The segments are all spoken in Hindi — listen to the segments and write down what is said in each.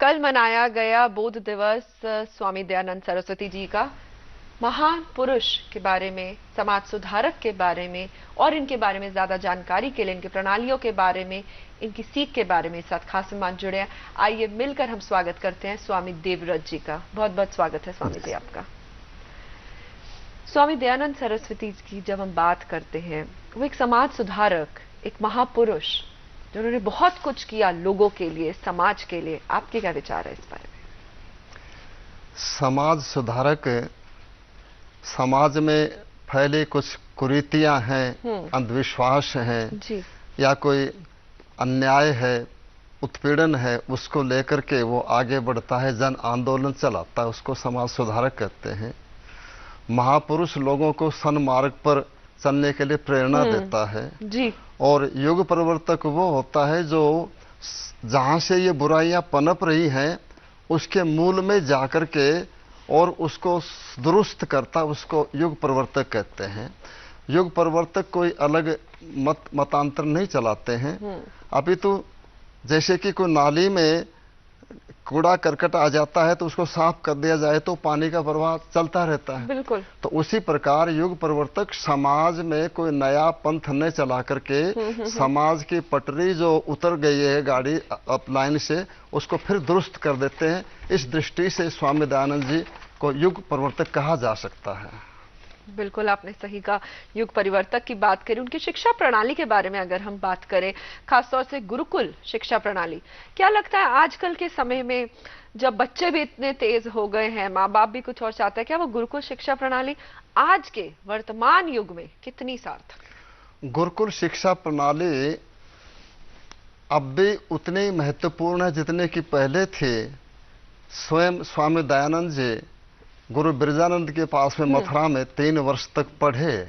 कल मनाया गया बोध दिवस स्वामी दयानंद सरस्वती जी का। महान पुरुष के बारे में, समाज सुधारक के बारे में और इनके बारे में ज्यादा जानकारी के लिए, इनकी प्रणालियों के बारे में, इनकी सीख के बारे में इस साथ खास मेहमान जुड़े हैं। आइए मिलकर हम स्वागत करते हैं स्वामी देवव्रत जी का। बहुत बहुत स्वागत है स्वामी जी आपका। स्वामी दयानंद सरस्वती की जब हम बात करते हैं, वो एक समाज सुधारक, एक महापुरुष जिन्होंने बहुत कुछ किया लोगों के लिए, समाज के लिए। आपके क्या विचार है इस बारे में? समाज सुधारक समाज में फैले कुछ कुरीतियां हैं, अंधविश्वास हैं जी। या कोई अन्याय है, उत्पीड़न है, उसको लेकर के वो आगे बढ़ता है, जन आंदोलन चलाता है, उसको समाज सुधारक कहते हैं। महापुरुष लोगों को सन्मार्ग पर चलने के लिए प्रेरणा देता है जी। और युग परिवर्तक वो होता है जो जहां से ये बुराइयां पनप रही हैं उसके मूल में जाकर के और उसको दुरुस्त करता, उसको युग परिवर्तक कहते हैं। युग परिवर्तक कोई अलग मतांतर नहीं चलाते हैं, अपितु जैसे कि कोई नाली में कूड़ा करकट आ जाता है तो उसको साफ कर दिया जाए तो पानी का प्रवाह चलता रहता है। बिल्कुल। तो उसी प्रकार युग परिवर्तक समाज में कोई नया पंथ न चला करके समाज की पटरी जो उतर गई है गाड़ी अपलाइन से, उसको फिर दुरुस्त कर देते हैं। इस दृष्टि से स्वामी दयानंद जी को युग परिवर्तक कहा जा सकता है। बिल्कुल, आपने सही कहा। युग परिवर्तक की बात करें, उनकी शिक्षा प्रणाली के बारे में अगर हम बात करें, खासतौर से गुरुकुल शिक्षा प्रणाली, क्या लगता है आजकल के समय में जब बच्चे भी इतने तेज हो गए हैं, माँ बाप भी कुछ और चाहते हैं, क्या वो गुरुकुल शिक्षा प्रणाली आज के वर्तमान युग में कितनी सार्थक? गुरुकुल शिक्षा प्रणाली अब भी उतनी महत्वपूर्ण है जितने की पहले थे। स्वयं स्वामी दयानंद जी गुरु बिरजानंद के पास में मथुरा में 3 वर्ष तक पढ़े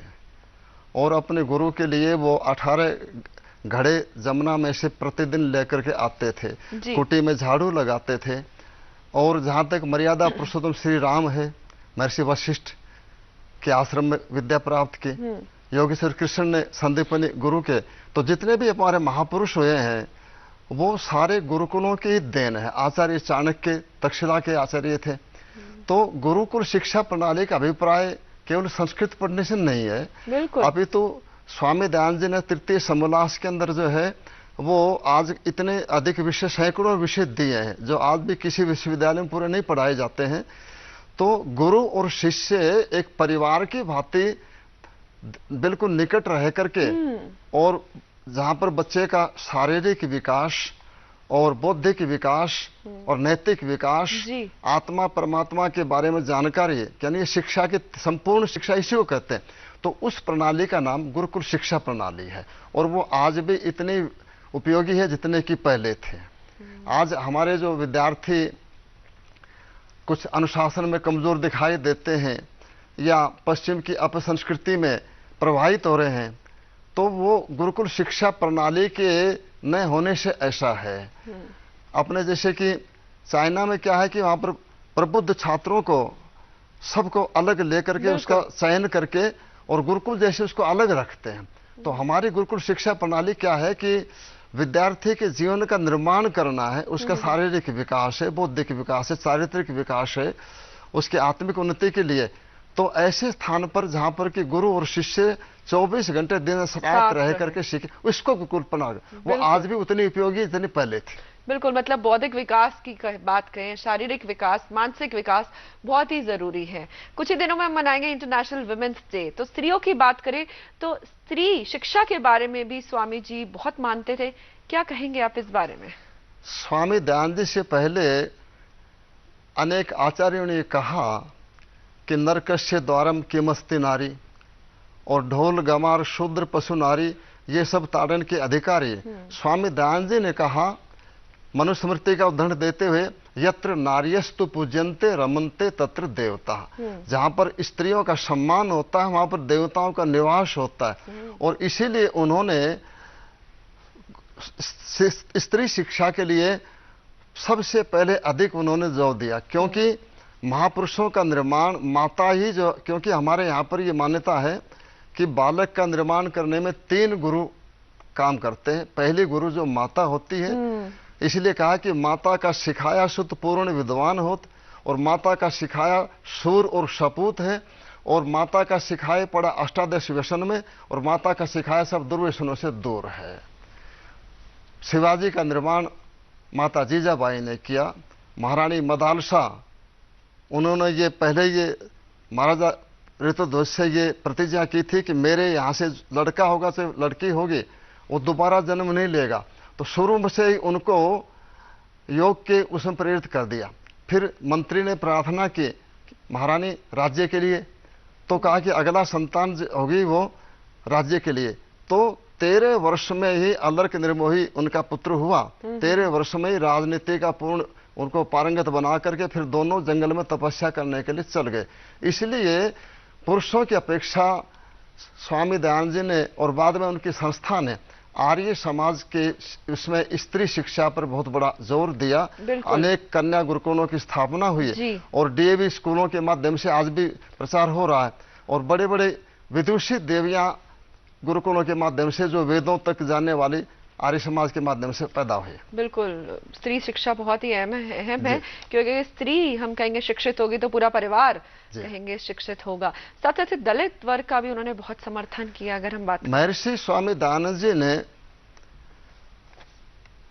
और अपने गुरु के लिए वो 18 घड़े जमुना में से प्रतिदिन लेकर के आते थे, कुटी में झाड़ू लगाते थे। और जहाँ तक मर्यादा पुरुषोत्तम श्री राम है, महर्षि वशिष्ठ के आश्रम में विद्या प्राप्त की, योगेश्वर कृष्ण ने संदीपनी गुरु के, तो जितने भी हमारे महापुरुष हुए हैं वो सारे गुरुकुलों की देन है। आचार्य चाणक्य तक्षशिला के आचार्य थे। तो गुरुकुल शिक्षा प्रणाली का अभिप्राय केवल संस्कृत पढ़ने से नहीं है, अभी तो स्वामी दयानंद जी ने तृतीय समोल्लास के अंदर जो है वो आज इतने अधिक विषय, सैकड़ों विषय दिए हैं जो आज भी किसी विश्वविद्यालय में पूरे नहीं पढ़ाए जाते हैं। तो गुरु और शिष्य एक परिवार की भांति बिल्कुल निकट रह करके, और जहां पर बच्चे का शारीरिक विकास और बौद्धिक विकास और नैतिक विकास, आत्मा परमात्मा के बारे में जानकारी, यानी शिक्षा की संपूर्ण शिक्षा इसी को कहते हैं। तो उस प्रणाली का नाम गुरुकुल शिक्षा प्रणाली है और वो आज भी इतनी उपयोगी है जितने की पहले थे। आज हमारे जो विद्यार्थी कुछ अनुशासन में कमजोर दिखाई देते हैं या पश्चिम की अपसंस्कृति में प्रभावित हो रहे हैं, तो वो गुरुकुल शिक्षा प्रणाली के न होने से ऐसा है। अपने जैसे कि चाइना में क्या है कि वहां पर प्रबुद्ध छात्रों को सबको अलग लेकर के उसका चयन करके और गुरुकुल जैसे उसको अलग रखते हैं। तो हमारी गुरुकुल शिक्षा प्रणाली क्या है कि विद्यार्थी के जीवन का निर्माण करना है, उसका शारीरिक विकास है, बौद्धिक विकास है, चारित्रिक विकास है, उसकी आत्मिक उन्नति के लिए। तो ऐसे स्थान पर जहां पर कि गुरु और शिष्य 24 घंटे दिन साथ रह करके सीखे, उसको गुरुकुल प्रणाली, वो आज भी उतनी उपयोगी जितनी पहले थी। बिल्कुल, मतलब बौद्धिक विकास की बात करें, शारीरिक विकास, मानसिक विकास बहुत ही जरूरी है। कुछ ही दिनों में हम मनाएंगे इंटरनेशनल वुमेन्स डे। तो स्त्रियों की बात करें तो स्त्री शिक्षा के बारे में भी स्वामी जी बहुत मानते थे। क्या कहेंगे आप इस बारे में? स्वामी दयानंद जी से पहले अनेक आचार्यों ने कहा कि नरकस्य द्वारम किमस्ति नारी, और ढोल गमार शूद्र पशु नारी, ये सब ताड़न के अधिकारी। स्वामी दयानंद जी ने कहा, मनुस्मृति का उदाहरण देते हुए, यत्र नार्यस्तु पूज्यन्ते रमन्ते तत्र देवता। जहां पर स्त्रियों का सम्मान होता है वहां पर देवताओं का निवास होता है। और इसीलिए उन्होंने स्त्री शिक्षा के लिए सबसे पहले अधिक उन्होंने जोर दिया, क्योंकि महापुरुषों का निर्माण माता ही जो, क्योंकि हमारे यहाँ पर ये मान्यता है कि बालक का निर्माण करने में 3 गुरु काम करते हैं। पहली गुरु जो माता होती है, इसलिए कहा कि माता का सिखाया सुत पूर्ण विद्वान होत, और माता का सिखाया शूर और सपूत है, और माता का सिखाए पड़ा अष्टादश व्यसन में, और माता का सिखाया सब दुर्व्यसनों से दूर है। शिवाजी का निर्माण माता जीजाबाई ने किया। महारानी मदालसा, उन्होंने ये पहले ये महाराजा ऋतुध्वज से ये प्रतिज्ञा की थी कि मेरे यहाँ से लड़का होगा चाहे लड़की होगी, वो दोबारा जन्म नहीं लेगा। तो शुरू से ही उनको योग के उसमें प्रेरित कर दिया। फिर मंत्री ने प्रार्थना की महारानी राज्य के लिए, तो कहा कि अगला संतान होगी वो राज्य के लिए। तो 13 वर्ष में ही अलर्क निर्मोही उनका पुत्र हुआ। 13 वर्ष में ही राजनीति का पूर्ण उनको पारंगत बना करके फिर दोनों जंगल में तपस्या करने के लिए चल गए। इसलिए पुरुषों की अपेक्षा स्वामी दयानंद जी ने और बाद में उनकी संस्था ने आर्य समाज के इसमें स्त्री शिक्षा पर बहुत बड़ा जोर दिया। अनेक कन्या गुरुकुलों की स्थापना हुई और डीएवी स्कूलों के माध्यम से आज भी प्रचार हो रहा है, और बड़े बड़े विदुषी देवियां गुरुकुलों के माध्यम से जो वेदों तक जाने वाली आर्य समाज के माध्यम से पैदा हुई। बिल्कुल, स्त्री शिक्षा बहुत ही अहम है, क्योंकि स्त्री हम कहेंगे शिक्षित होगी तो पूरा परिवार कहेंगे शिक्षित होगा। साथ साथ दलित वर्ग का भी उन्होंने बहुत समर्थन किया। अगर हम बात महर्षि स्वामी दयानंद जी ने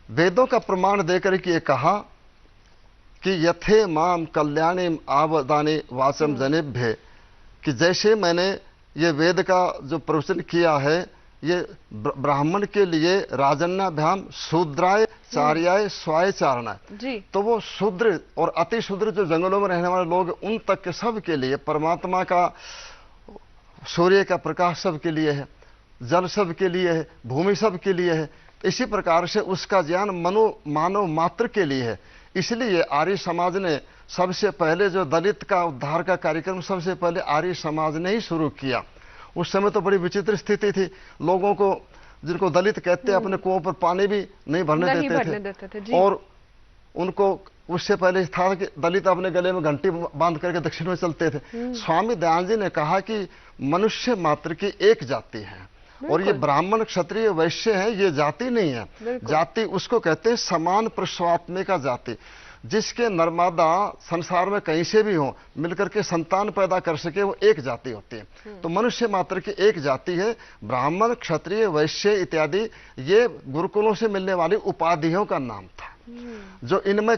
वेदों का प्रमाण देकर के कहा कि यथे माम कल्याणी आवदानी वाचम जनेभ्य, कि जैसे मैंने ये वेद का जो प्रवचन किया है ये ब्राह्मण के लिए राजन्याभ्याम शूद्राय चार्याय स्वाय चारणाय, तो वो शूद्र और अति शूद्र जो जंगलों में रहने वाले लोग उन तक के सब के लिए, परमात्मा का सूर्य का प्रकाश सब के लिए है, जल सब के लिए है, भूमि सब के लिए है। इसी प्रकार से उसका ज्ञान मानव मात्र के लिए है। इसलिए आर्य समाज ने सबसे पहले जो दलित का उद्धार का कार्यक्रम सबसे पहले आर्य समाज ने ही शुरू किया। उस समय तो बड़ी विचित्र स्थिति थी, लोगों को जिनको दलित कहते हैं अपने कुओं पर पानी भी नहीं भरने देते थे और उनको उससे पहले था कि दलित अपने गले में घंटी बांध करके दक्षिण में चलते थे। स्वामी दयानंद जी ने कहा कि मनुष्य मात्र की एक जाति है और ये ब्राह्मण क्षत्रिय वैश्य है, ये जाति नहीं है। जाति उसको कहते हैं समान प्रश्वात्मिका जाति, जिसके नर्मदा संसार में कहीं से भी हो मिलकर के संतान पैदा कर सके, वो एक जाति होती है। तो मनुष्य मात्र की एक जाति है। ब्राह्मण क्षत्रिय वैश्य इत्यादि ये गुरुकुलों से मिलने वाली उपाधियों का नाम था। जो इनमें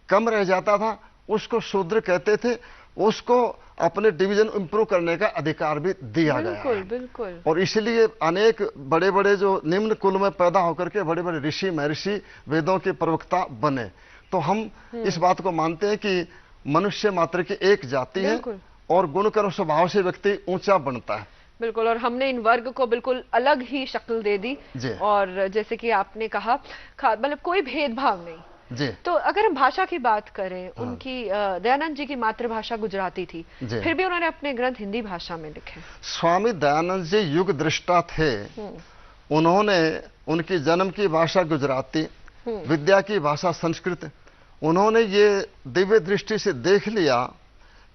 कम रह जाता था उसको शूद्र कहते थे, उसको अपने डिवीजन इंप्रूव करने का अधिकार भी दिया गया है। बिल्कुल। और इसलिए अनेक बड़े बड़े जो निम्न कुल में पैदा होकर के बड़े बड़े ऋषि महर्षि वेदों के प्रवक्ता बने। तो हम इस बात को मानते हैं कि मनुष्य मात्र की एक जाति है और गुण कर्म स्वभाव से व्यक्ति ऊंचा बनता है। बिल्कुल, और हमने इन वर्ग को बिल्कुल अलग ही शक्ल दे दी। और जैसे कि आपने कहा मतलब कोई भेदभाव नहीं जी। तो अगर हम भाषा की बात करें, उनकी दयानंद जी की मातृभाषा गुजराती थी, फिर भी उन्होंने अपने ग्रंथ हिंदी भाषा में लिखे। स्वामी दयानंद जी युग दृष्टा थे। उन्होंने उनकी जन्म की भाषा गुजराती, विद्या की भाषा संस्कृत। उन्होंने ये दिव्य दृष्टि से देख लिया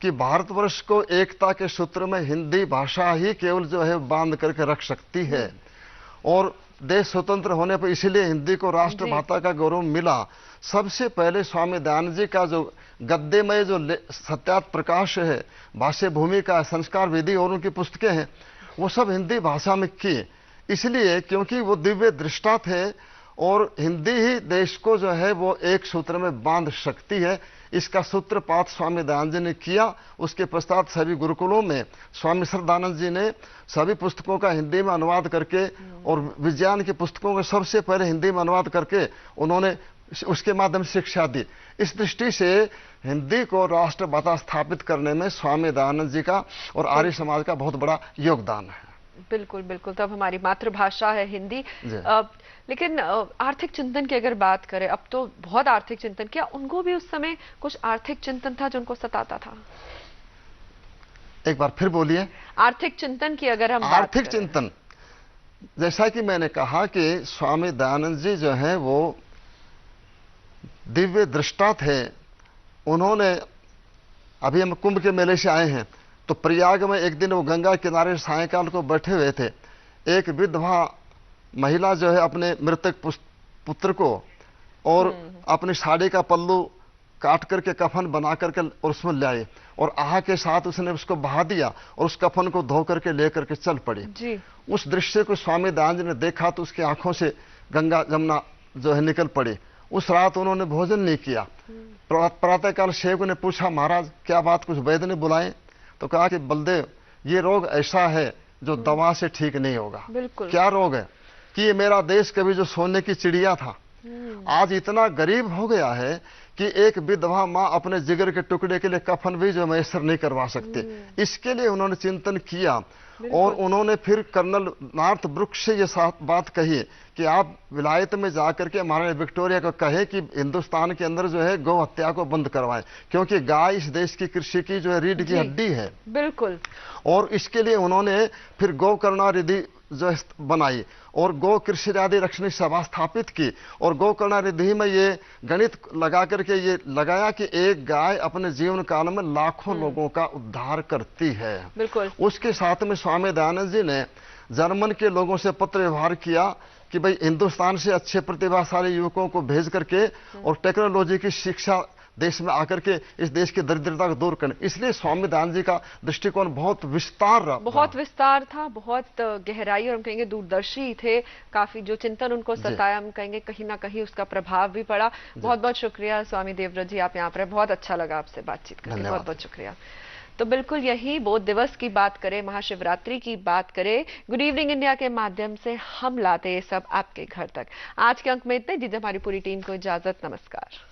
कि भारतवर्ष को एकता के सूत्र में हिंदी भाषा ही केवल जो है बांध करके रख सकती है। और देश स्वतंत्र होने पर इसीलिए हिंदी को राष्ट्रभाषा का गौरव मिला। सबसे पहले स्वामी दयानंद जी का जो गद्य में जो सत्यार्थ प्रकाश है, भाष्य भूमिका, संस्कार विधि और उनकी पुस्तकें हैं, वो सब हिंदी भाषा में की। इसलिए क्योंकि वो दिव्य दृष्टा थे और हिंदी ही देश को जो है वो एक सूत्र में बांध सकती है। इसका सूत्रपात स्वामी दयानंद जी ने किया। उसके पश्चात सभी गुरुकुलों में स्वामी श्रद्धानंद जी ने सभी पुस्तकों का हिंदी में अनुवाद करके और विज्ञान की पुस्तकों का सबसे पहले हिंदी में अनुवाद करके उन्होंने उसके माध्यम से शिक्षा दी। इस दृष्टि से हिंदी को राष्ट्रभाषा स्थापित करने में स्वामी दयानंद जी का और आर्य समाज का बहुत बड़ा योगदान है। बिल्कुल बिल्कुल। तब हमारी मातृभाषा है हिंदी। लेकिन आर्थिक चिंतन की अगर बात करें, अब तो बहुत आर्थिक चिंतन किया, उनको भी उस समय कुछ आर्थिक चिंतन था जो उनको सताता था? एक बार फिर बोलिए। आर्थिक चिंतन की अगर हम आर्थिक चिंतन, जैसा कि मैंने कहा कि स्वामी दयानंद जी जो है वो दिव्य दृष्टा थे। उन्होंने, अभी हम कुंभ के मेले से आए हैं, तो प्रयाग में एक दिन वो गंगा किनारे सायंकाल को बैठे हुए थे। एक विधवा महिला जो है अपने मृतक पुत्र को और अपनी साड़ी का पल्लू काट करके कफन बना करके और उसमें ले आए और आह के साथ उसने उसको बहा दिया और उस कफन को धो करके लेकर के चल पड़े। जी। उस दृश्य को स्वामी दयानंद ने देखा तो उसकी आंखों से गंगा जमुना जो है निकल पड़े। उस रात उन्होंने भोजन नहीं किया। प्रातःकाल सेवक ने पूछा, महाराज क्या बात, कुछ वैद्य ने बुलाए? तो कहा कि बलदेव, ये रोग ऐसा है जो दवा से ठीक नहीं होगा। बिल्कुल। क्या रोग है? कि ये मेरा देश कभी जो सोने की चिड़िया था आज इतना गरीब हो गया है कि एक विधवा माँ अपने जिगर के टुकड़े के लिए कफन भी जो मैसर नहीं करवा सकते। इसके लिए उन्होंने चिंतन किया और उन्होंने फिर कर्नल नॉर्थ ब्रुक से ये बात कही कि आप विलायत में जाकर के महारानी विक्टोरिया को कहे कि हिंदुस्तान के अंदर जो है गौ हत्या को बंद करवाएं, क्योंकि गाय इस देश की कृषि की जो है रीढ़ की हड्डी है। बिल्कुल। और इसके लिए उन्होंने फिर गौ करुणा रिधि जो बनाई और गौ कृषि आदि रक्षणी सभा स्थापित की और गौ करुणा रिधि में ये गणित लगा करके ये लगाया कि एक गाय अपने जीवन काल में लाखों लोगों का उद्धार करती है। बिल्कुल। उसके साथ में स्वामी दयानंद जी ने जर्मन के लोगों से पत्र व्यवहार किया कि भाई हिंदुस्तान से अच्छे प्रतिभाशाली युवकों को भेज करके और टेक्नोलॉजी की शिक्षा देश में आकर के इस देश की दरिद्रता को दूर करने। इसलिए स्वामी दयानंद जी का दृष्टिकोण बहुत विस्तार था, बहुत गहराई और हम कहेंगे दूरदर्शी थे। काफी जो चिंतन उनको सताया, हम कहेंगे कहीं ना कहीं उसका प्रभाव भी पड़ा। बहुत बहुत शुक्रिया स्वामी देवव्रत जी, आप यहाँ पर बहुत अच्छा लगा आपसे बातचीत करके, बहुत बहुत शुक्रिया। तो बिल्कुल यही बौद्ध दिवस की बात करें, महाशिवरात्रि की बात करें, गुड इवनिंग इंडिया के माध्यम से हम लाते ये सब आपके घर तक। आज के अंक में इतने, दीजिए हमारी पूरी टीम को इजाजत, नमस्कार।